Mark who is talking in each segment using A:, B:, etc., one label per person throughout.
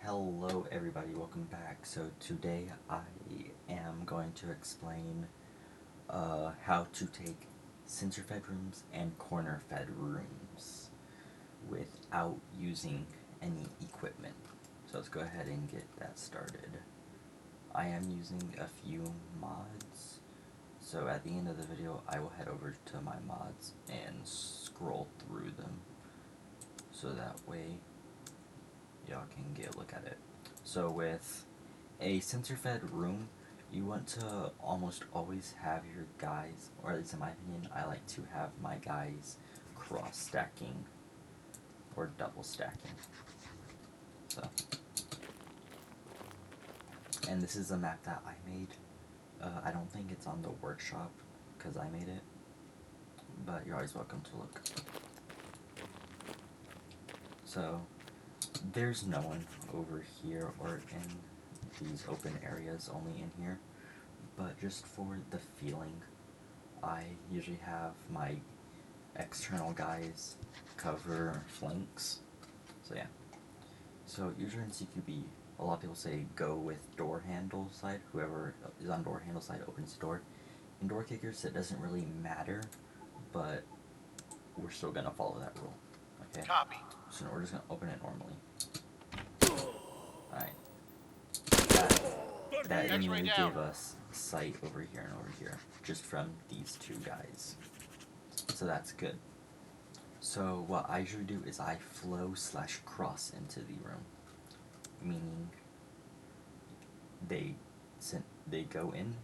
A: Hello everybody, welcome back. So today I am going to explain how to take center fed rooms and corner fed rooms without using any equipment. So let's go ahead and get that started. I am using a few mods, so at the end of the video I will head over to my mods and scroll through them so that way y'all can get a look at it. So with a center fed room, you want to almost always have your guys, or at least in my opinion, I like to have my guys cross stacking or double stacking. So, and this is a map that I made. I don't think it's on the workshop because I made it, but you're always welcome to look. So there's no one over here or in these open areas, only in here, but just for the feeling, I usually have my external guys cover flanks. So yeah. So usually in CQB, a lot of people say go with door handle side. Whoever is on door handle side opens the door. In door kickers, it doesn't really matter, but we're still gonna follow that rule. Okay.
B: Copy.
A: So we're just gonna open it normally. Alright. That immediately gave us sight over here and over here, just from these two guys. So that's good. So what I usually do is I flow/cross into the room, meaning they go in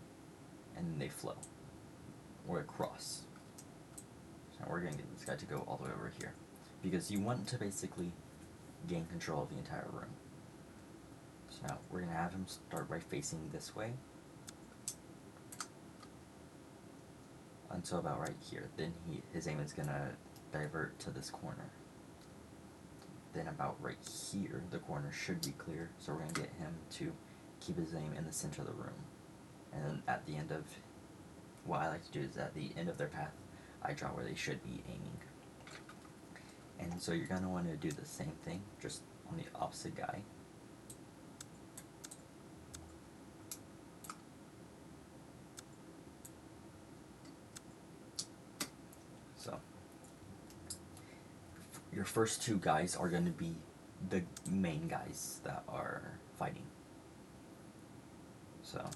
A: and then they flow, or cross. So now we're gonna get this guy to go all the way over here, because you want to basically gain control of the entire room. So now we're gonna have him start by facing this way until about right here. Then his aim is gonna divert to this corner. Then about right here, the corner should be clear, so we're gonna get him to keep his aim in the center of the room. And then at the end of, what I like to do is at the end of their path, I draw where they should be aiming. And so you're gonna wanna do the same thing, just on the opposite guy. So your first two guys are going to be the main guys that are fighting. So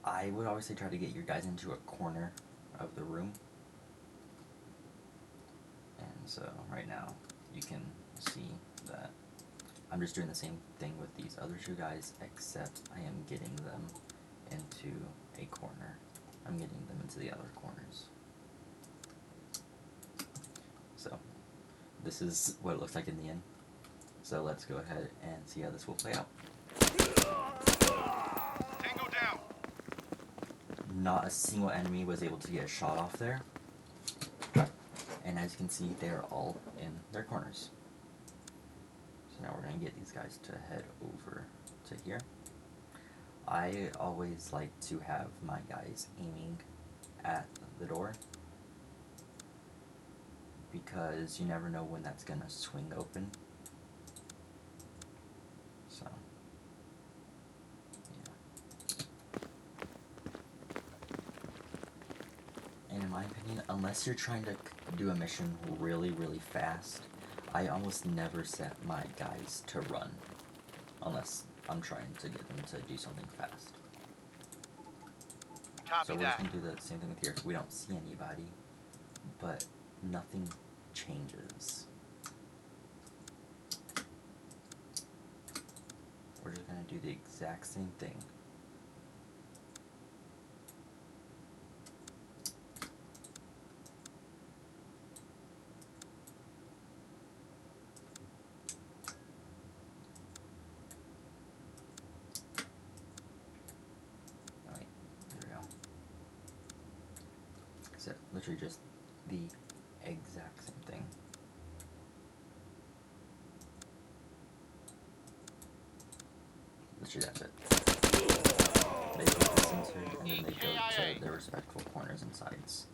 A: I would always say try to get your guys into a corner of the room. And so right now you can see that I'm just doing the same thing with these other two guys, except I am getting them into a corner. I'm getting them into the other corners. So this is what it looks like in the end. So let's go ahead and see how this will play out.
B: Tango down.
A: Not a single enemy was able to get a shot off there. And as you can see, they're all in their corners. So now we're going to get these guys to head over to here. I always like to have my guys aiming at the door, because you never know when that's going to swing open. So, yeah. And in my opinion, unless you're trying to do a mission really, really fast, I almost never set my guys to run, unless I'm trying to get them to do something fast.
B: Copy
A: So we're
B: that.
A: just going to do the same thing with here. We don't see anybody, but nothing changes. We're just going to do the exact same thing. Alright, there we go. So literally just the exact same thing. Literally that's it. They take the center and then they go to their respectful corners and sides.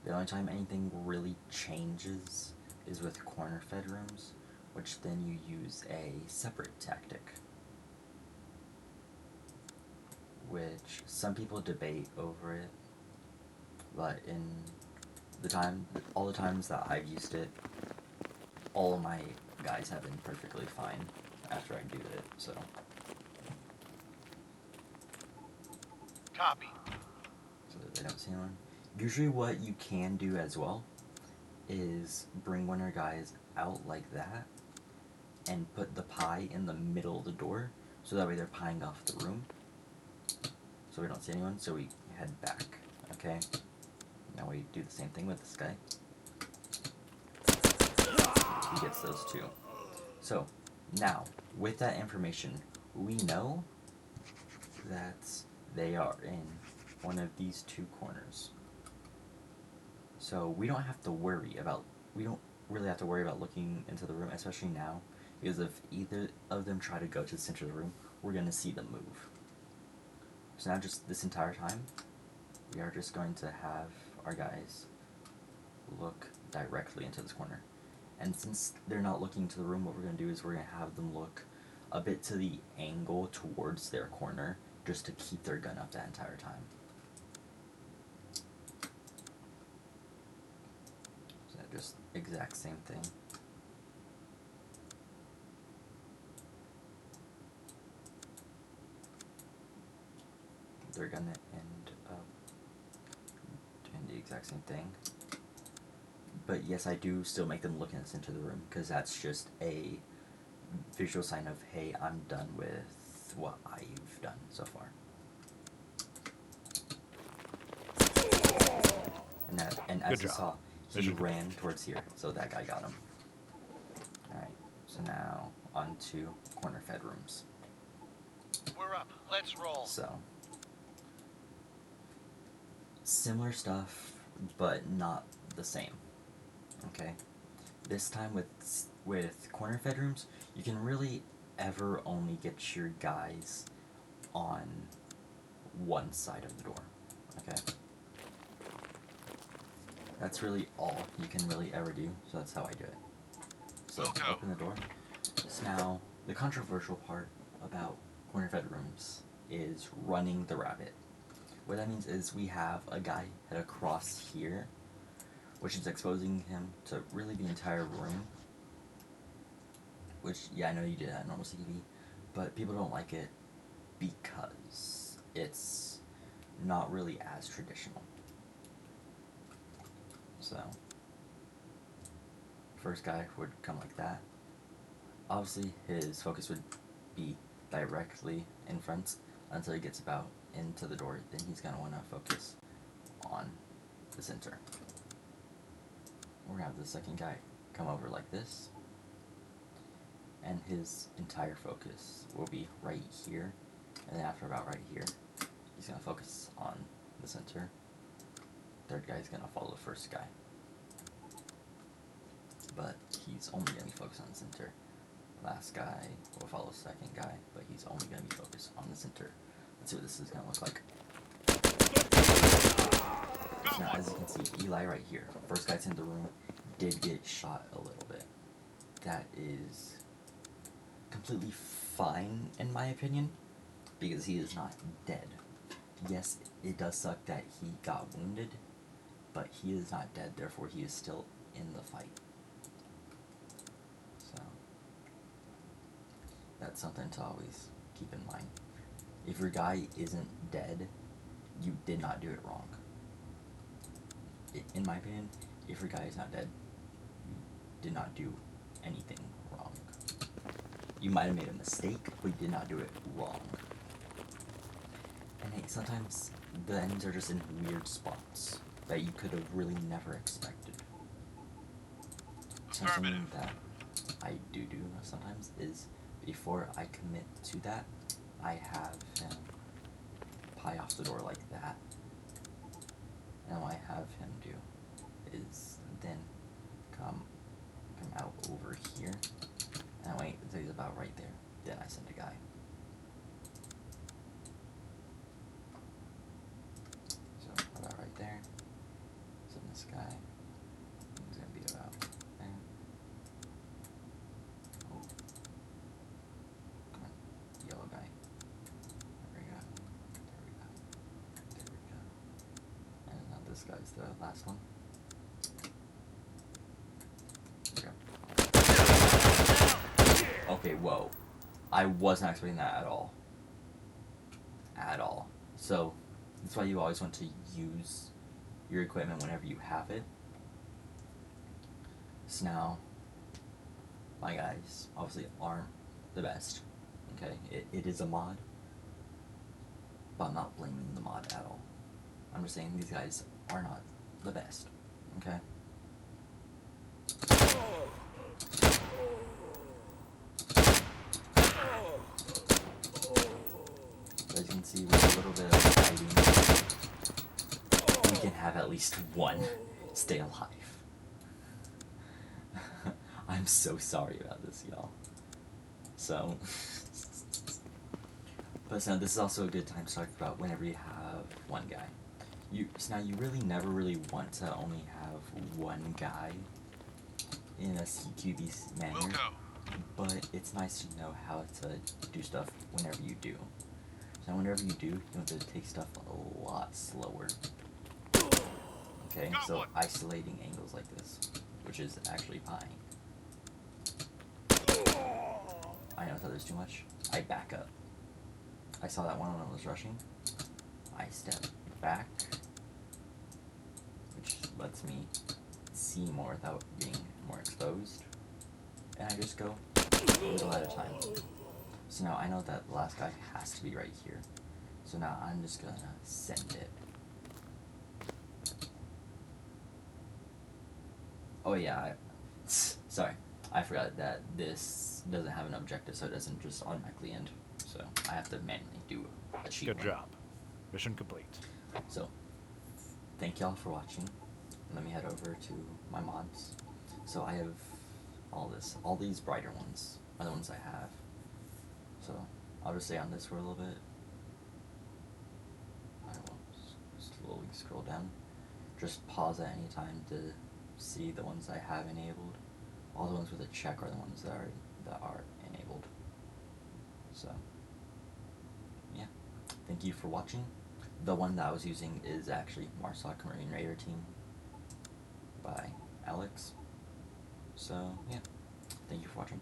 A: The only time anything really changes is with corner fed rooms, which then you use a separate tactic, which some people debate over it, but in all the times that I've used it, all of my guys have been perfectly fine after I do it, so.
B: Copy.
A: So that they don't see anyone. Usually what you can do as well is bring one of your guys out like that and put the pie in the middle of the door, so that way they're pieing off the room, so we don't see anyone, so we head back, okay? Now we do the same thing with this guy. He gets those two. So, now, with that information, we know that they are in one of these two corners. So we don't really have to worry about looking into the room, especially now, because if either of them try to go to the center of the room, we're going to see them move. So now just this entire time, we are just going to have our guys look directly into this corner. And since they're not looking to the room, what we're going to do is we're going to have them look a bit to the angle towards their corner, just to keep their gun up that entire time. So just exact same thing. They're going to end up doing the exact same thing. But yes, I do still make them look into the room, because that's just a visual sign of, hey, I'm done with what I've done so far. And as you saw, he ran towards here, so that guy got him. Alright, so now on to corner fed rooms.
B: We're up. Let's roll.
A: So, similar stuff, but not the same. Okay? This time with corner fed rooms, you can really ever only get your guys on one side of the door. Okay? That's really all you can really ever do, so that's how I do it. So open the door. So now, the controversial part about corner fed rooms is running the rabbit. What that means is we have a guy head across here, which is exposing him to really the entire room. Which, yeah, I know you did that in normal CQB, but people don't like it because it's not really as traditional. So, first guy would come like that. Obviously, his focus would be directly in front until he gets about into the door. Then he's going to want to focus on the center. We're going to have the second guy come over like this, and his entire focus will be right here, and then after about right here, he's going to focus on the center. Third guy is going to follow the first guy, but he's only going to be focused on the center. Last guy will follow second guy, but he's only going to be focused on the center. Let's see what this is going to look like. So now, as you can see, Eli right here, first guy's in the room, did get shot a little bit. That is completely fine, in my opinion, because he is not dead. Yes, it does suck that he got wounded, but he is not dead, therefore he is still in the fight. So, that's something to always keep in mind. If your guy isn't dead, you did not do it wrong. In my opinion, if your guy is not dead, you did not do anything wrong. You might have made a mistake, but you did not do it wrong. And hey, sometimes the enemies are just in weird spots that you could have really never expected. Something that I do sometimes is, before I commit to that, I have him pie off the door like that. And what I have him do is then come out over here, and I wait until he's about right there. Then I send a guy. So about right there. Send this guy. He's gonna be about there. guy's the last one. Okay. Okay, whoa. I was not expecting that at all. At all. So, that's why you always want to use your equipment whenever you have it. So now, my guys obviously aren't the best. Okay, it is a mod, but I'm not blaming the mod at all. I'm just saying these guys are not the best. Okay. As you can see, with a little bit of fighting, we can have at least one stay alive. I'm so sorry about this, y'all. So, but so this is also a good time to talk about whenever you have one guy. So now you really never really want to only have one guy in a CQB manner, but it's nice to know how to do stuff whenever you do. So whenever you do, you have to take stuff a lot slower. Okay, so isolating angles like this, which is actually fine. I know that there's too much. I back up. I saw that one when I was rushing. I step back, which lets me see more without being more exposed. And I just go a little at a time. So now I know that the last guy has to be right here. So now I'm just gonna send it. Oh yeah, sorry. I forgot that this doesn't have an objective, so it doesn't just automatically end. So I have to manually do a cheat
C: Good
A: one.
C: job. Mission complete.
A: So, thank y'all for watching. Let me head over to my mods. So I have all these brighter ones are the ones I have. So I'll just stay on this for a little bit. I will slowly scroll down. Just pause at any time to see the ones I have enabled. All the ones with a check are the ones that are enabled. So yeah, thank you for watching. The one that I was using is actually Marsoc Marine Raider Team by Alex. So yeah, thank you for watching.